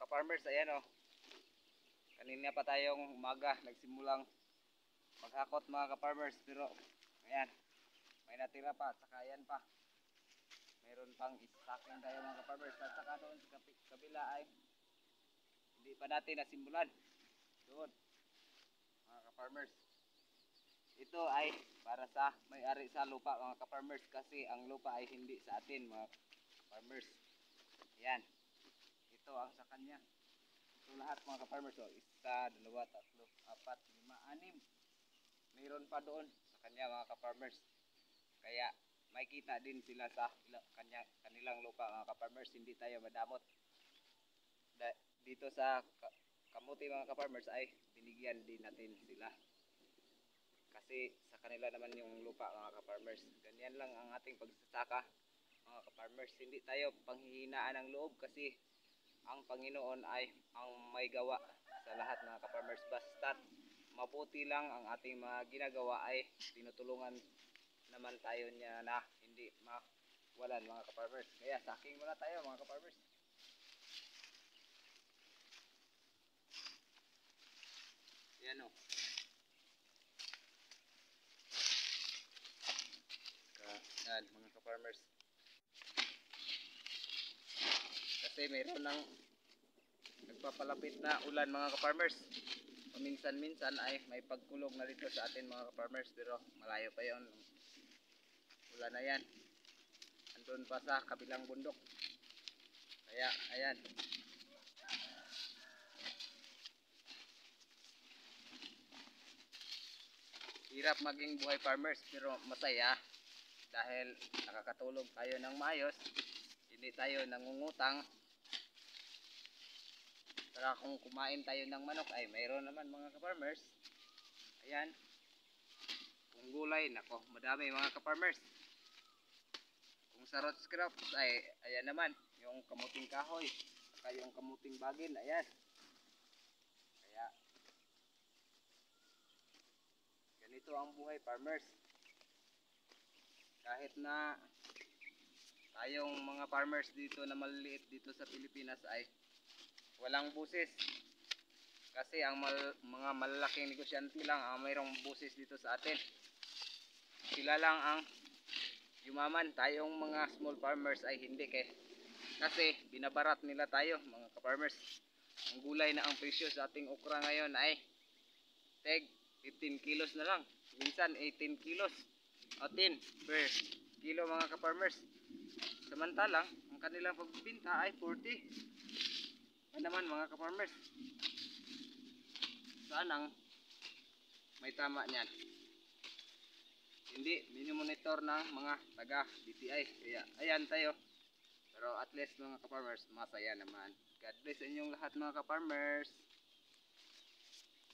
ka-farmers, ayan o. Kanina pa tayong umaga nagsimulang maghakot mga ka-farmers, pero ayan, may natira pa at saka ayan pa. Mayroon pang stocking tayo mga ka-farmers, at saka doon sa kabila ay hindi pa natin nasimulan. Doon mga ka-farmers. Ito ay para sa may-ari sa lupa mga ka-farmers, kasi ang lupa ay hindi sa atin mga farmers. Ayan. Ito ang sa kanya. Ito lahat mga ka-farmers. So, 1, 2, 3, 4, 5, 6. Mayroon pa doon sa kanya mga ka-farmers. Kaya may kita din sila sa kanilang lupa mga ka-farmers. Hindi tayo madamot. Dito sa kamuti mga ka-farmers ay binigyan din natin sila. Kasi sa kanila naman yung lupa mga ka-farmers. Ganyan lang ang ating pagsasaka mga ka-farmers. Hindi tayo panghihinaan ng loob, kasi ang Panginoon ay ang may gawa sa lahat mga ka-farmers. Basta mabuti lang ang ating mga ginagawa ay tinutulungan naman tayo niya na hindi mawalan mga ka-farmers. Kaya saking muna tayo mga ka-farmers. Yan o. Yan mga ka-farmers. Kasi mayroon ng nagpapalapit na ulan mga ka-farmers. Paminsan-minsan ay may pagkulog na dito sa atin mga ka-farmers, pero malayo pa yon. Ulan na yan. Andun pa sa kabilang bundok. Kaya ayan. Hirap maging buhay farmers, pero masaya dahil nakakatulog tayo ng maayos. Hindi tayo nangungutang. Saka kung kumain tayo ng manok ay mayroon naman mga ka-farmers. Ayan. Kung gulay, nako, madami mga ka-farmers. Kung sa root crops ay ayan naman, yung kamuting kahoy, saka yung kamuting bagin, ayan. Kaya ganito ang buhay farmers. Kahit na tayong mga farmers dito na maliliit dito sa Pilipinas ay walang busis, kasi ang mga malalaking negosyante lang ang mayroong busis dito sa atin. Sila lang ang yumaman. Tayong mga small farmers ay hindi, kasi binabarat nila tayo mga ka-farmers. Ang gulay na ang presyo sa ating okra ngayon ay tag 15 kilos na lang, minsan 18 kilos o 10 per kilo mga ka-farmers. Samantalang ang kanilang pagbibinta ay 40. Naman mga ka-farmers, saan ang may tama niyan? Hindi minimonitor ng mga taga DTI. Kaya ayan tayo, pero at least mga ka-farmers masaya naman. God bless inyong lahat mga ka-farmers.